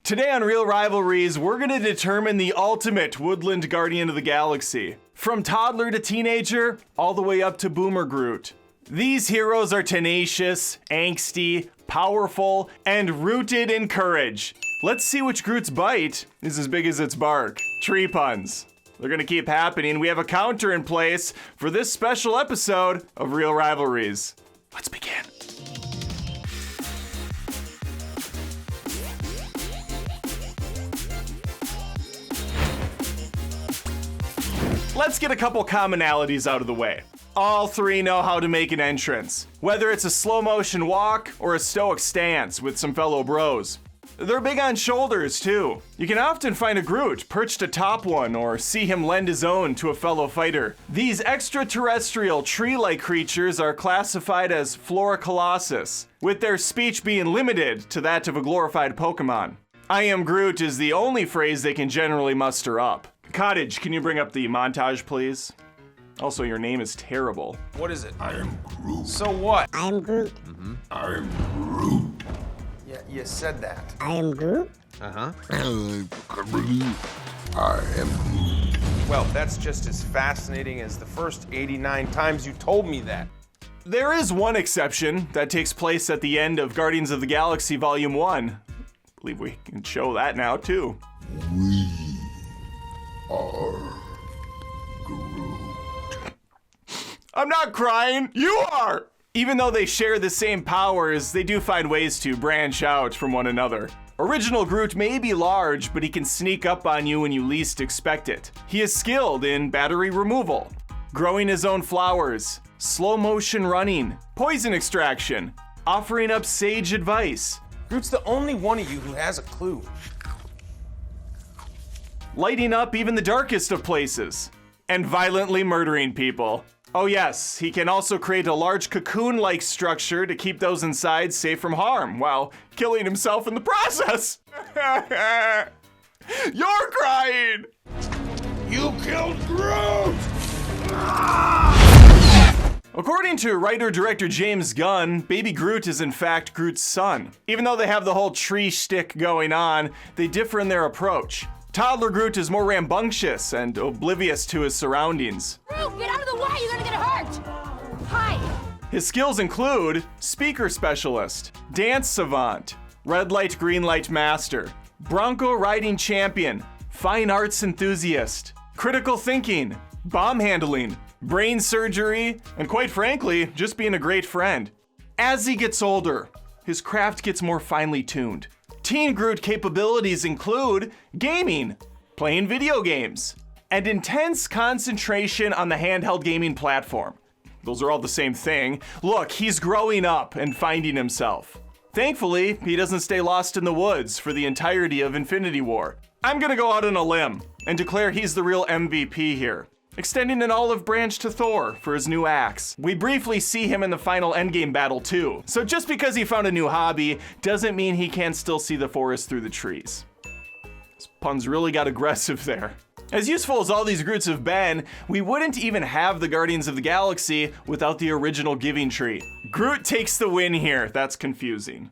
Today on Reel Rivalries, we're gonna determine the ultimate woodland guardian of the galaxy. From toddler to teenager, all the way up to Boomer Groot. These heroes are tenacious, angsty, powerful, and rooted in courage. Let's see which Groot's bite is as big as its bark. Tree puns. They're gonna keep happening. We have a counter in place for this special episode of Reel Rivalries. Let's begin. Let's get a couple commonalities out of the way. All three know how to make an entrance, whether it's a slow motion walk or a stoic stance with some fellow bros. They're big on shoulders too. You can often find a Groot perched atop one or see him lend his own to a fellow fighter. These extraterrestrial tree-like creatures are classified as Floricolossus, with their speech being limited to that of a glorified Pokemon. I am Groot is the only phrase they can generally muster up. Cottage, can you bring up the montage, please? Also, your name is terrible. What is it? I am Groot. So what? I am Groot. I am Groot. Yeah, you said that. I am Groot. Uh-huh. I am Groot. I am Groot. Well, that's just as fascinating as the first 89 times you told me that. There is one exception that takes place at the end of Guardians of the Galaxy Volume 1. I believe we can show that now, too. We are Groot. I'm not crying, you are! Even though they share the same powers, they do find ways to branch out from one another. Original Groot may be large, but he can sneak up on you when you least expect it. He is skilled in battery removal, growing his own flowers, slow motion running, poison extraction, offering up sage advice, Groot's the only one of you who has a clue. lighting up even the darkest of places, and violently murdering people. Oh yes, he can also create a large cocoon-like structure to keep those inside safe from harm, while killing himself in the process. You're crying! You killed Groot! According to writer-director James Gunn, Baby Groot is in fact Groot's son. Even though they have the whole tree shtick going on, they differ in their approach. Toddler Groot is more rambunctious and oblivious to his surroundings. Groot, get out of the way, you're gonna get hurt! Hi! His skills include speaker specialist, dance savant, red light green light master, bronco riding champion, fine arts enthusiast, critical thinking, bomb handling, brain surgery, and quite frankly, just being a great friend. As he gets older, his craft gets more finely tuned. Teen Groot capabilities include gaming, playing video games, and intense concentration on the handheld gaming platform. Those are all the same thing. Look, he's growing up and finding himself. Thankfully, he doesn't stay lost in the woods for the entirety of Infinity War. I'm gonna go out on a limb and declare he's the real MVP here, extending an olive branch to Thor for his new axe. We briefly see him in the final endgame battle too, so just because he found a new hobby doesn't mean he can't still see the forest through the trees. This pun's really got aggressive there. As useful as all these Groots have been, we wouldn't even have the Guardians of the Galaxy without the original Giving Tree. Groot takes the win here, that's confusing.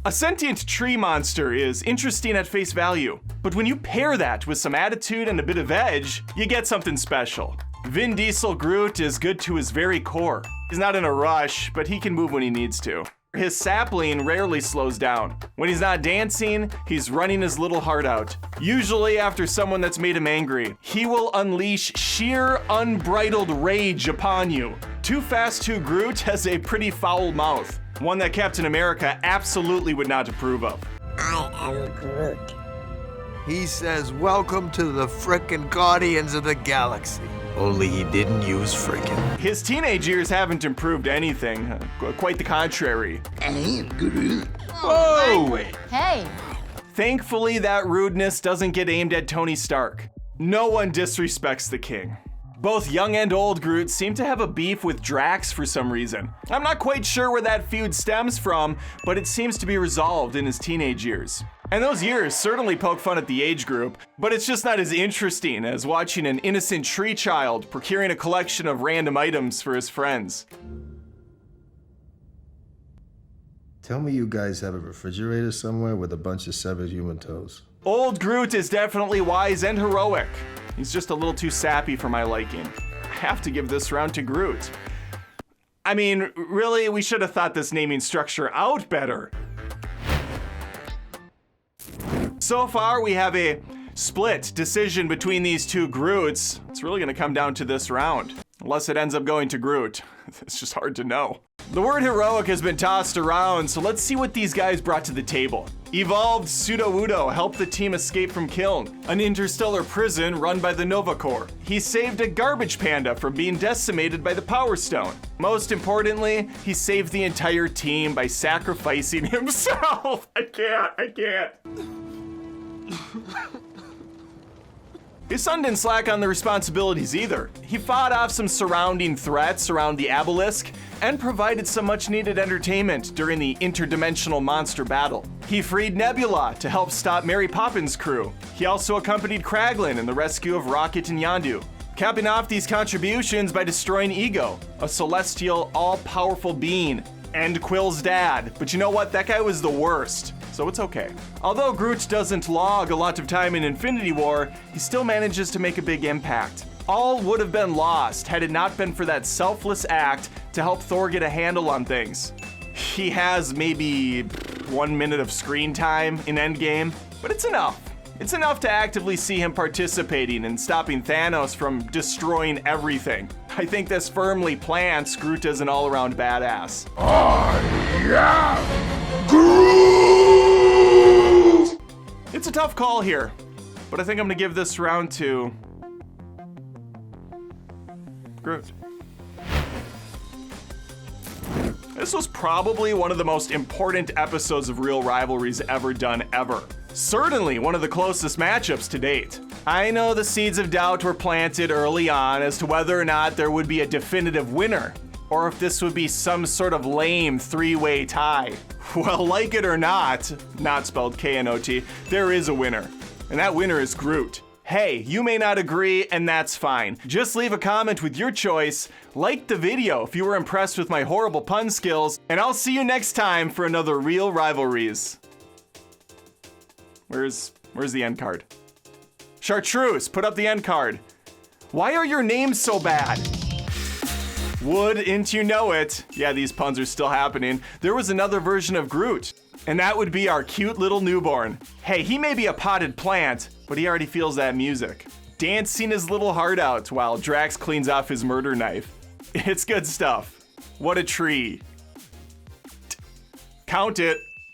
A sentient tree monster is interesting at face value, but when you pair that with some attitude and a bit of edge, you get something special. Vin Diesel Groot is good to his very core. He's not in a rush, but he can move when he needs to. His sapling rarely slows down. When he's not dancing, he's running his little heart out. Usually after someone that's made him angry, he will unleash sheer unbridled rage upon you. Too Fast 2 Groot has a pretty foul mouth. One that Captain America absolutely would not approve of. I am Groot. He says, welcome to the frickin' Guardians of the Galaxy. Only he didn't use frickin'. His teenage years haven't improved anything. Quite the contrary. I am Groot. Whoa! Hey! Thankfully, that rudeness doesn't get aimed at Tony Stark. No one disrespects the king. Both young and old Groot seem to have a beef with Drax for some reason. I'm not quite sure where that feud stems from, but it seems to be resolved in his teenage years. And those years certainly poke fun at the age group, but it's just not as interesting as watching an innocent tree child procuring a collection of random items for his friends. Tell me you guys have a refrigerator somewhere with a bunch of severed human toes. Old Groot is definitely wise and heroic. He's just a little too sappy for my liking. I have to give this round to Groot. I mean, really, we should have thought this naming structure out better. So far, we have a split decision between these two Groots. It's really gonna come down to this round. Unless it ends up going to Groot. It's just hard to know. The word heroic has been tossed around, so let's see what these guys brought to the table. Evolved Pseudo-Udo helped the team escape from Kyln, an interstellar prison run by the Nova Corps. He saved a garbage panda from being decimated by the Power Stone. Most importantly, he saved the entire team by sacrificing himself. I can't. His son didn't slack on the responsibilities either. He fought off some surrounding threats around the Obelisk and provided some much needed entertainment during the interdimensional monster battle. He freed Nebula to help stop Mary Poppins' crew. He also accompanied Kraglin in the rescue of Rocket and Yondu, capping off these contributions by destroying Ego, a celestial, all-powerful being, and Quill's dad. But you know what? That guy was the worst, so it's okay. Although Groot doesn't log a lot of time in Infinity War, he still manages to make a big impact. All would have been lost had it not been for that selfless act to help Thor get a handle on things. He has maybe 1 minute of screen time in Endgame, but it's enough. It's enough to actively see him participating and stopping Thanos from destroying everything. I think this firmly plants Groot as an all-around badass. I am Groot! It's a tough call here, but I think I'm gonna give this round to Groot. This was probably one of the most important episodes of Reel Rivalries ever done ever. Certainly one of the closest matchups to date. I know the seeds of doubt were planted early on as to whether or not there would be a definitive winner, or if this would be some sort of lame three-way tie. Well, like it or not spelled K-N-O-T, there is a winner, and that winner is Groot. Hey, you may not agree, and that's fine. Just leave a comment with your choice, like the video if you were impressed with my horrible pun skills, and I'll see you next time for another Reel Rivalries. Where's the end card? Chartreuse, put up the end card. Why are your names so bad? Wouldn't you know it? Yeah, these puns are still happening. There was another version of Groot, and that would be our cute little newborn. Hey, he may be a potted plant, but he already feels that music. Dancing his little heart out while Drax cleans off his murder knife. It's good stuff. What a tree. Count it.